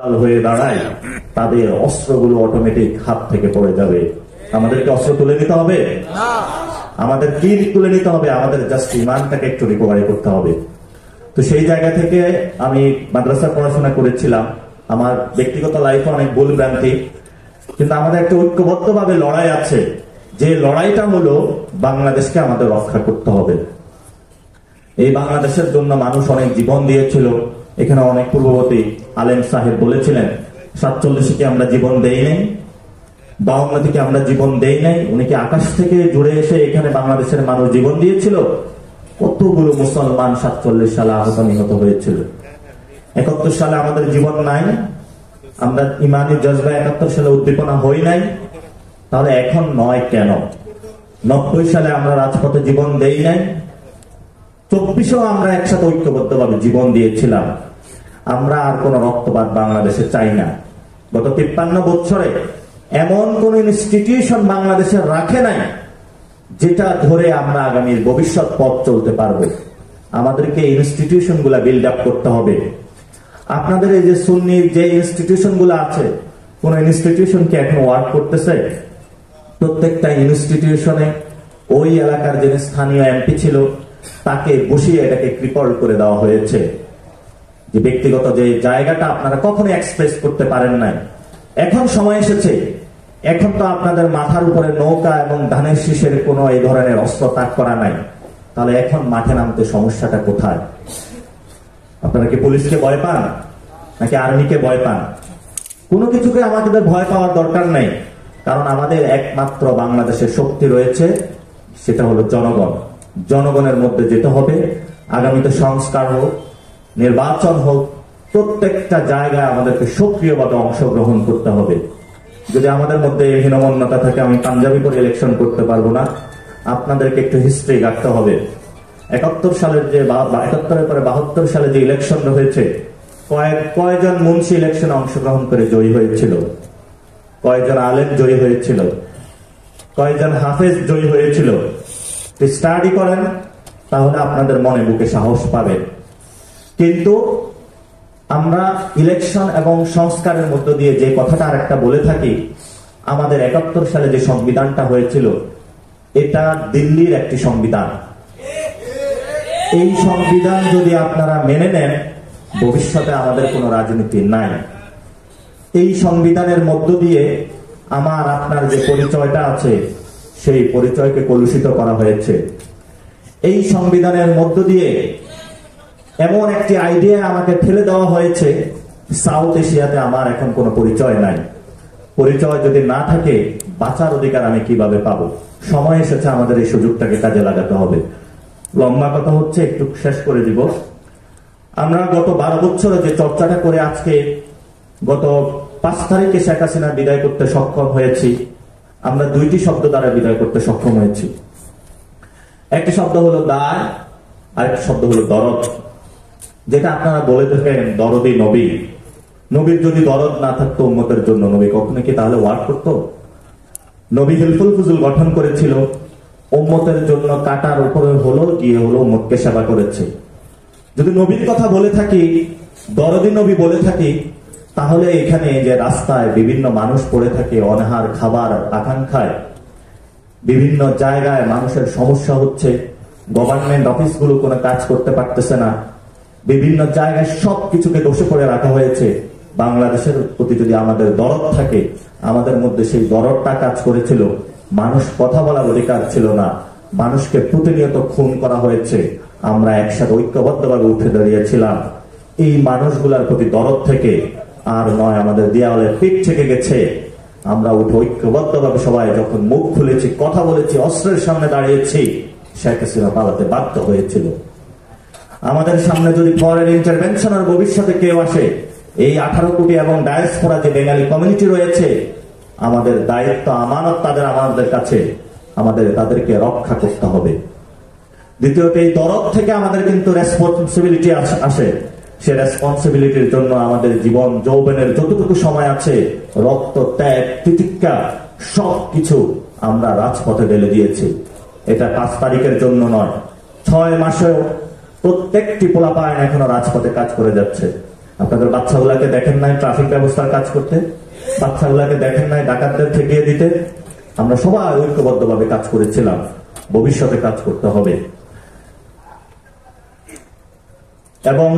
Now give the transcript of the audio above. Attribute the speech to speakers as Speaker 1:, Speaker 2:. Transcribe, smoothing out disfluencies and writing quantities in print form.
Speaker 1: হয়ে দাঁড়ায়, তাদের অস্ত্রগুলো অটোমেটিক হাত থেকে পড়ে যাবে। আমাদেরকে অস্ত্র তুলে নিতে হবে, আমাদের তীর তুলে নিতে হবে, আমাদের জাস্ট ইমানটাকে একটু রিকভারি করতে হবে। তো সেই জায়গা থেকে আমি মাদ্রাসা পড়াশোনা করেছিলাম, আমার ব্যক্তিগত লাইফে অনেক ভুল ভ্রান্তি, কিন্তু আমাদের একটা ঐক্যবদ্ধভাবে লড়াই আছে, যে লড়াইটা হলো বাংলাদেশকে আমাদের রক্ষা করতে হবে। এই বাংলাদেশের জন্য মানুষ অনেক জীবন দিয়েছিল। এখানে অনেক পূর্ববর্তী আলেম সাহেব বলেছিলেন 47 কি আমরা জীবন দেই নাই, 52 থেকে আমরা জীবন দেই নাই। উনি কি আকাশ থেকে জুড়ে এসে এখানে বাংলাদেশের মানুষ জীবন দিয়েছিল? কতগুলো মুসলমান 47 সালে আহত নিহত হয়েছিল। 71 সালে আমাদের জীবন নাই, আমরা ইমানি জজবা 71 সালে উদ্দীপনা হই নাই, তাহলে এখন নয় কেন? 90 সালে আমরা রাজপথে জীবন দেই নাই, 24-এও আমরা একসাথে ঐক্যবদ্ধভাবে জীবন দিয়েছিলাম। আমরা আর কোন রক্তপাত বাংলাদেশে চাই না। গত 53 বছরে এমন কোন ইনস্টিটিউশন বাংলাদেশে রাখে নাই যেটা ধরে আমরা আগামীর ভবিষ্যৎ পথ চলতে পারবো। আমাদেরকে ইনস্টিটিউশন গুলা বিল্ড আপ করতে হবে। আপনাদের এই যে সুন্নির যে ইনস্টিটিউশন গুলো আছে, কোন ইনস্টিটিউশন কি এখন ওয়ার্ক করতেছে? প্রত্যেকটা ইনস্টিটিউশনে ওই এলাকার যে স্থানীয় এমপি ছিল তাকে বসিয়ে এটাকে ক্রিপল করে দেওয়া হয়েছে, যে ব্যক্তিগত যে জায়গাটা আপনারা কখনো এক্সপ্রেস করতে পারেন নাই। এখন সময় এসেছে, এখন তো আপনাদের মাথার উপরে নৌকা এবং ধানের শীষের কোনো এই ধরনের অস্ত্র তাক করা নাই, তাহলে এখন মাঠে নামতে সমস্যাটা কোথায়? আপনারা কি পুলিশকে ভয় পান নাকি আর্মিকে ভয় পান? কোনো কিছুকে আমাদের ভয় পাওয়ার দরকার নেই, কারণ আমাদের একমাত্র বাংলাদেশের শক্তি রয়েছে, সেটা হলো জনগণ। জনগণের মধ্যে যেতে হবে। আগামীতে সংস্কার হোক, নির্বাচন হোক, প্রত্যেকটা জায়গায় আমাদেরকে সক্রিয়ভাবে অংশগ্রহণ করতে হবে। যদি আমাদের মধ্যে হীনমন্যতা থাকে, আমি পাঞ্জাবি করে ইলেকশন করতে পারবো না, আপনাদেরকে একটু হিস্ট্রি গাঁথতে হবে। 71 সালের যে 71-এর পরে 72 সালে যে ইলেকশন হয়েছে, কয়জন মুন্সি ইলেকশনে অংশগ্রহণ করে জয়ী হয়েছিল? কয়জন আলেম জয়ী হয়েছিল? কয়জন হাফেজ জয়ী হয়েছিল? স্টাডি করেন, তাহলে আপনাদের মনে বুকে সাহস পাবেন। কিন্তু আমরা ইলেকশন এবং সংস্কারের মধ্য দিয়ে যে কথাটা আরেকটা বলে থাকি, আমাদের 71 সালে যে সংবিধানটা হয়েছিল, এটা দিল্লির একটি সংবিধান। এই সংবিধান যদি আপনারা মেনে নেন, ভবিষ্যতে আমাদের কোনো রাজনীতি নাই। এই সংবিধানের মধ্য দিয়ে আমার আপনার যে পরিচয়টা আছে, সেই পরিচয়কে কলুষিত করা হয়েছে। এই সংবিধানের মধ্য দিয়ে এমন একটি আইডিয়া আমাকে ঠেলে দেওয়া হয়েছে, সাউথ এশিয়াতে আমার এখন কোনো পরিচয় নাই। পরিচয় যদি না থাকে, বাঁচার অধিকার আমি কিভাবে পাবো? সময় এসেছে আমাদের এই সুযোগটাকে কাজে লাগাতে হবে। লম্বা কথা হচ্ছে, একটু শেষ করে দিব। আমরা গত 12 বছরে যে চর্চাটা করে আজকে গত 5 তারিখে শেখ হাসিনা বিদায় করতে সক্ষম হয়েছি, আমরা 2টি শব্দ দ্বারা বিদায় করতে সক্ষম হয়েছি। একটি শব্দ হলো দায়, আরেকটি শব্দ হলো দরদ। যেটা আপনারা বলে থাকেন দরদি নবী। নবীর যদি দরদ না থাকতো উম্মতের জন্য, নবী কখনো কি তাহলে ওয়ার্ক করতো? নবী হিলফুল ফুজুল গঠন করেছিল, উম্মতের জন্য কাটার উপরে হলো গিয়ে হলো উম্মতকে সেবা করেছে। যদি নবীর কথা বলে থাকি, দরদি নবী বলে থাকি, তাহলে এখানে যে রাস্তায় বিভিন্ন মানুষ পড়ে থাকে অনাহার, খাবার আকাঙ্ক্ষায়, বিভিন্ন জায়গায় মানুষের সমস্যা হচ্ছে, গভর্নমেন্ট অফিসগুলো কোনো কাজ করতে পারতেছে না, বিভিন্ন জায়গায় সবকিছুকে দোষে করে রাখা হয়েছে। বাংলাদেশের প্রতি যদি আমাদের দরদ থাকে, আমাদের মধ্যে সেই দরদটা কাজ করেছিল। মানুষ কথা বলার অধিকার ছিল না, মানুষকে প্রতিনিয়ত খুন করা হয়েছে, আমরা একসাথে ঐক্যবদ্ধভাবে উঠে দাঁড়িয়েছিলাম। এই মানুষগুলার প্রতি দরদ থেকে আর নয়, আমাদের দেয়ালে পিঠ থেকে গেছে, আমরা উঠে ঐক্যবদ্ধভাবে সবাই যখন মুখ খুলেছি, কথা বলেছি, অস্ত্রের সামনে দাঁড়িয়েছি, শেখ হাসিনা পালাতে বাধ্য হয়েছিল। আমাদের সামনে যদি ফরেন ইন্টারভেনশনের ভবিষ্যতে কেউ আসে, এই 18 কোটি এবং ডায়াসপোরা যে বেঙ্গালি কমিউনিটি রয়েছে, আমাদের দায়িত্ব, আমানত আমাদের কাছে, আমাদের তাদেরকে রক্ষা করতে হবে। দ্বিতীয়ত, এই দরদ থেকে আমাদের কিন্তু রেসপন্সিবিলিটি আসে। সে রেসপন্সিবিলিটির জন্য আমাদের জীবন যৌবনের যতটুকু সময় আছে, রক্ত, ত্যাগ, তিতিক্ষা সবকিছু আমরা রাজপথে ঢেলে দিয়েছি। এটা 5 তারিখের জন্য নয়, 6 মাসেও প্রত্যেকটি পোলাপাইন এখনো রাজপথে কাজ করে যাচ্ছে। আপনাদের বাচ্চাগুলাকে দেখেন নাই ট্রাফিক ব্যবস্থার কাজ করতে, বাচ্চাগুলাকে দেখেন নাই ডাকাতদের ঠেকিয়ে দিতে। আমরা সবাই ঐক্যবদ্ধভাবে কাজ করেছিলাম, ভবিষ্যতে কাজ করতে হবে। এবং